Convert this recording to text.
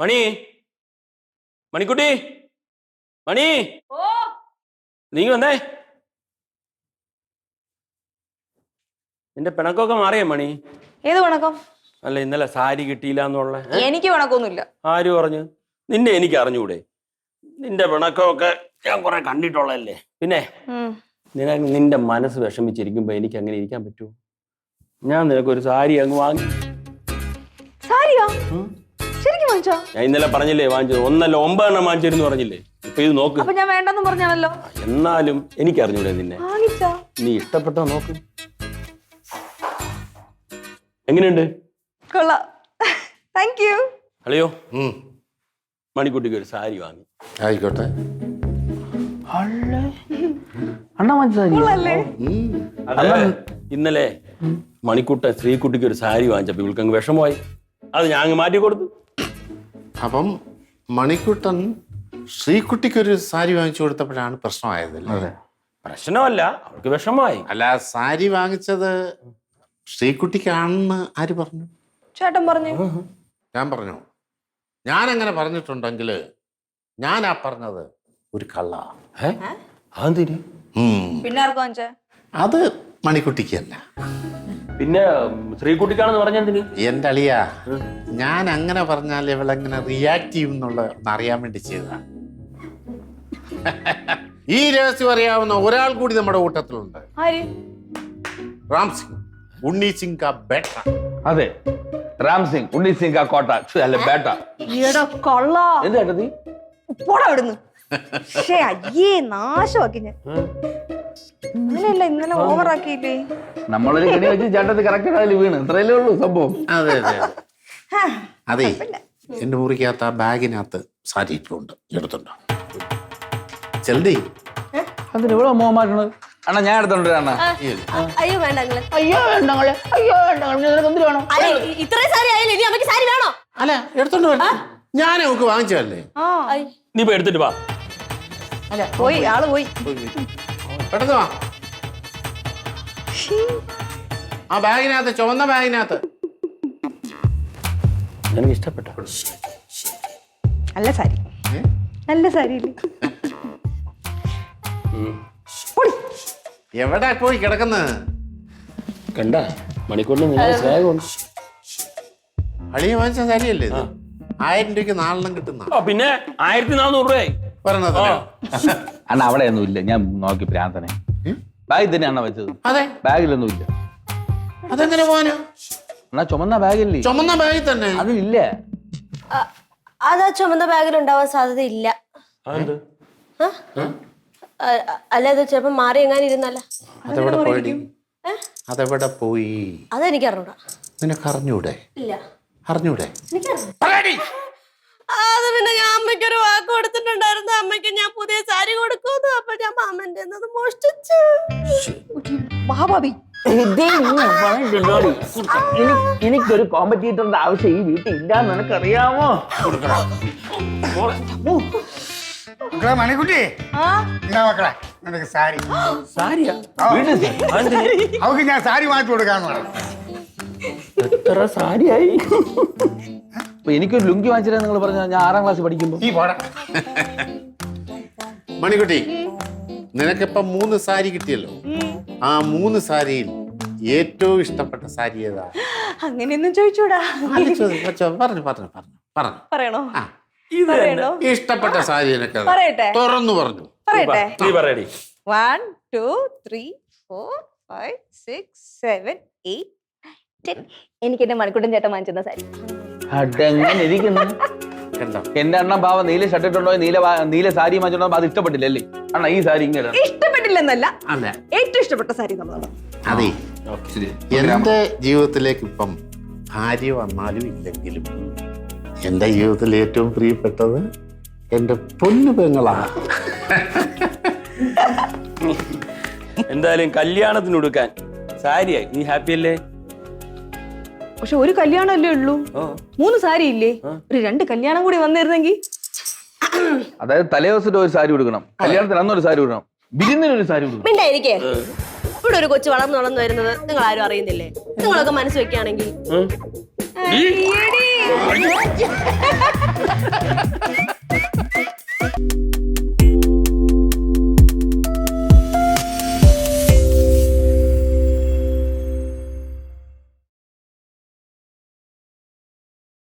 മണി, മണിക്കുട്ടി, മണി, നീ വന്നേ. നിന്റെ പിണക്കൊക്കെ മാറിയേ മണി? ഏത് പിണക്കം? അല്ല, ഇന്നലെ സാരി കിട്ടിയില്ല എന്നുള്ള. എനിക്ക് പിണക്കൊന്നുമില്ല. ആര് പറഞ്ഞു? നിന്നെ എനിക്ക് അറിഞ്ഞൂടെ? നിന്റെ പിണക്കമൊക്കെ ഞാൻ കുറെ കണ്ടിട്ടുള്ളതല്ലേ. പിന്നെ നിന്റെ മനസ്സ് വിഷമിച്ചിരിക്കുമ്പോ എനിക്ക് അങ്ങനെ ഇരിക്കാൻ പറ്റുമോ? ഞാൻ നിനക്കൊരു സാരി അങ്ങ് വാങ്ങി. സാരിയാ? ശരിക്കും വാങ്ങിച്ചോ? ഞാൻ ഇന്നലെ പറഞ്ഞില്ലേ വാങ്ങിച്ചത്. 1 അല്ല 9 എണ്ണം വാങ്ങിച്ചിരുന്നു പറഞ്ഞില്ലേ. ഇപ്പൊ ഇത് നോക്ക്. അപ്പൊ ഞാൻ വേണ്ടെന്ന് പറഞ്ഞാണല്ലോ. എന്നാലും എനിക്ക് അറിഞ്ഞൂടെ നിന്നെ. നീ ഇഷ്ടപ്പെട്ടോ നോക്ക്. എങ്ങനെയുണ്ട്? കൊള്ളാം. Thank you. അളിയോ, മണിക്കുട്ടിക്ക് ഒരു സാരി വാങ്ങി. ആയിക്കോട്ടെ. ഇന്നലെ മണിക്കുട്ടൻ ശ്രീകുട്ടിക്ക് ഒരു സാരി വാങ്ങിച്ചപ്പോ ഇവൾക്ക് അങ്ങ് വിഷമമായി. അത് ഞാൻ അങ്ങ് മാറ്റി കൊടുത്തു. അപ്പം മണിക്കുട്ടൻ ശ്രീകുട്ടിക്കൊരു സാരി വാങ്ങിച്ചു കൊടുത്തപ്പോഴാണ് പ്രശ്നമായതല്ലേ? പ്രശ്നമല്ല, അവൾക്ക് വിഷമമായി. അല്ല, സാരി വാങ്ങിച്ചത് ശ്രീകുട്ടിക്കാണെന്ന് ആര് പറഞ്ഞു? ചേട്ടൻ പറഞ്ഞു. ഞാൻ പറഞ്ഞു? ഞാൻ അങ്ങനെ പറഞ്ഞിട്ടുണ്ടെങ്കിൽ ഞാൻ ആ പറഞ്ഞത് ഒരു കള്ള. പിന്നെ ആർക്കും വാങ്ങിച്ചേ? അത് മണിക്കുട്ടിക്കല്ല, പിന്നെ ശ്രീകുട്ടിക്കാണെന്ന് പറഞ്ഞെന്തിന്? എന്റെ അളിയാ, ഞാൻ അങ്ങനെ പറഞ്ഞാൽ ഇവളെങ്ങനെ റിയാക്ട് ചെയ്യും എന്നുള്ളത് അറിയാൻ വേണ്ടി ചെയ്തതാണ്. ഈ രഹസ്യം അറിയാവുന്ന ഒരാൾ കൂടി നമ്മുടെ കൂട്ടത്തിലുണ്ട്. റാം സിംഗ്, ഉണ്ണി സിംഗ് കാ ബേട്ട. അതെ, റാം സിംഗ്, ഉണ്ണി സിംഗ് കാ കോട്ട അല്ല ബേട്ട. എന്താ പോടാ അവിടുന്ന്. അയ്യേ, നാശമാക്കി ഞാൻ. അങ്ങനെയല്ല, ഇന്നലെ ഓവറാക്കിയില്ലേ? നമ്മളൊരു കണി വെച്ച് ചേട്ടത്തി കറക്റ്റ് അതിൽ വീണ്. ഇത്രയല്ലേ ഉള്ളൂ സംഭവം. അതെ അതെ അതെ. എന്റെ മുറിക്കകത്ത് ആ ബാഗിനകത്ത് സാരി ഇട്ടുണ്ട്, എടുത്തുണ്ടോ? ജൽദി. അതിന് ഇവിടെ മോമാറ്റണത് അണ്ണാ, ഞാൻ എടുത്തോണ്ട് അണ്ണാ. അയ്യോ വേണ്ട. അയ്യോ വേണ്ട, അയ്യോ വേണ്ട. എന്തിനു വേണം? ഇത്രയും സാരി ആയാലും ഇനി അമ്മയ്ക്ക് സാരി വേണോ? അല്ല, എടുത്തോണ്ട് വേണ്ട. ഞാൻ നമുക്ക് വാങ്ങിച്ചതല്ലേ. നീ ഇപ്പൊ എടുത്തിട്ട് വാ. അല്ല, പോയി, ആള് പോയി. പെട്ടെന്ന് വാ. ആ ബാഗിനകത്ത്, ചുവന്ന ബാഗിനകത്ത്. എനിക്ക് ഇഷ്ടപ്പെട്ട നല്ല സാരി. നല്ല സാരി എവിടെ പോയി കിടക്കുന്നത്? കണ്ട മണിക്കൂറിന് സ്നേഹമുണ്ട്. അളിയ വാങ്ങിച്ച സാരിയല്ലേ ഇത്? 1000 രൂപയ്ക്ക് 4 കിട്ടുന്ന. പിന്നെ 1400 രൂപയായി പറഞ്ഞത്. അണ്ണ അവിടെ ഒന്നും ഇല്ല, ഞാൻ നോക്കി പ്രാന്തനെ. ബാഗിൽ തന്നെ അണ്ണ വെച്ചത്. അതെ, ബാഗിലൊന്നും ഇല്ല. അതെങ്ങനെ പോവാനോ? എന്നാ ചുമന്ന ബാഗില്ലേ? ചുമന്ന ബാഗിൽ തന്നെ. അതില്ല. അതാ ചുമന്ന ബാഗിൽ ഉണ്ടാവാൻ സാധ്യതയില്ല. അല്ലാതെ ചിലപ്പോ മാറി എങ്ങാനും ഇരുന്നല്ല. അതെവിടെ പോയി? അതെവിടെ പോയി? അതെനിക്ക് അറിഞ്ഞൂടാ. നിനക്ക് അറിഞ്ഞൂടെ? ഇല്ല, അറിഞ്ഞൂടെ? അത് പിന്നെ ഞാൻ അമ്മയ്ക്കൊരു വാക്ക് കൊടുത്തിട്ടുണ്ടായിരുന്നു. അമ്മയ്ക്ക് ഞാൻ പുതിയ സാരി കൊടുക്കുന്നു. അപ്പൊ ഞാൻ മാമന്റെ മോഷ്ടിച്ചു. മഹാഭാവി, എനിക്കൊരു കോമ്പറ്റീറ്ററിന്റെ ആവശ്യം ഈ വീട്ടിൽ ഇല്ലാന്ന് നിനക്കറിയാമോ? മക്കളെ മണിക്കുട്ടി, മക്കളെ നിനക്ക് സാരി. സാരിയാ? അവക്ക് ഞാൻ സാരി വാങ്ങിച്ചു കൊടുക്കാന്ന് പറഞ്ഞു. എത്ര സാരിയായി? എനിക്കൊരു ലുങ്കി വാങ്ങിച്ചാൽ നിങ്ങൾ പറഞ്ഞ ഞാൻ 6ാം ക്ലാസ് പഠിക്കുമ്പോ. ഈ പോടാ മണിക്കുട്ടി, നിനക്കിപ്പോ 3 സാരി കിട്ടിയല്ലോ. ആ 3 സാരിയിൽ ഏറ്റവും ഇഷ്ടപ്പെട്ട സാരി ഏതാ? അങ്ങനെയൊന്നും ചോദിച്ചൂടാ. പറഞ്ഞു പറയണോ? ആ ഇത് പറയണോ? ഇഷ്ടപ്പെട്ട സാരി എനിക്ക് പറയട്ടെ? തുറന്നു പറഞ്ഞു. പറയട്ടെ? നീ പറയടി. 1 2 3 4 5 6 7 8 10. എനിക്ക് എന്റെ മണിക്കൂട്ടൻ ചേട്ടൻ വാങ്ങിച്ചെന്ന സാരി. അതെങ്ങനെ ഇരിക്കുന്നു? കണ്ടോ? എന്റെ അണ്ണൻ പാവ നീല ഷർട്ട് ഇട്ടുണ്ടോ, നീല സാരി മാറ്റിണ്ടോ, അത് ഇഷ്ടപ്പെട്ടില്ലല്ലേ അണ്ണ? ഈ സാരി ഇങ്ങനെ ഇഷ്ടപ്പെട്ടില്ലെന്നല്ല, അല്ല ഏറ്റവും ഇഷ്ടപ്പെട്ട സാരി നമ്മളാണ്. അതെ, എന്റെ ജീവിതത്തിലേക്ക് ഇപ്പം ഭാര്യ വന്നാലും ഇല്ലെങ്കിലും എന്റെ ജീവിതത്തിൽ ഏറ്റവും പ്രിയപ്പെട്ടത് എന്റെ പൊന്നു പെങ്ങളാണ്. എന്തായാലും കല്യാണത്തിന് കൊടുക്കാൻ സാരിയായി. നീ ഹാപ്പി അല്ലേ? പക്ഷെ ഒരു കല്യാണം അല്ലേ ഉള്ളൂ, 3 സാരി ഇല്ലേ? ഒരു 2 കല്യാണം കൂടി വന്നിരുന്നെങ്കിൽ. അതായത് തലേദിവസത്തെ ഒരു സാരി കൊടുക്കണം, കല്യാണത്തിന് അന്നൊരു സാരി കൊടുക്കണം, വിരുന്നിനൊരു സാരി കൊടുക്കണം. മിണ്ടാ എനിക്ക്. ഇവിടെ ഒരു കൊച്ചു വളർന്നു വരുന്നത് നിങ്ങൾ ആരും അറിയുന്നില്ലേ? നിങ്ങളൊക്കെ മനസ്സ് വെക്കുകയാണെങ്കിൽ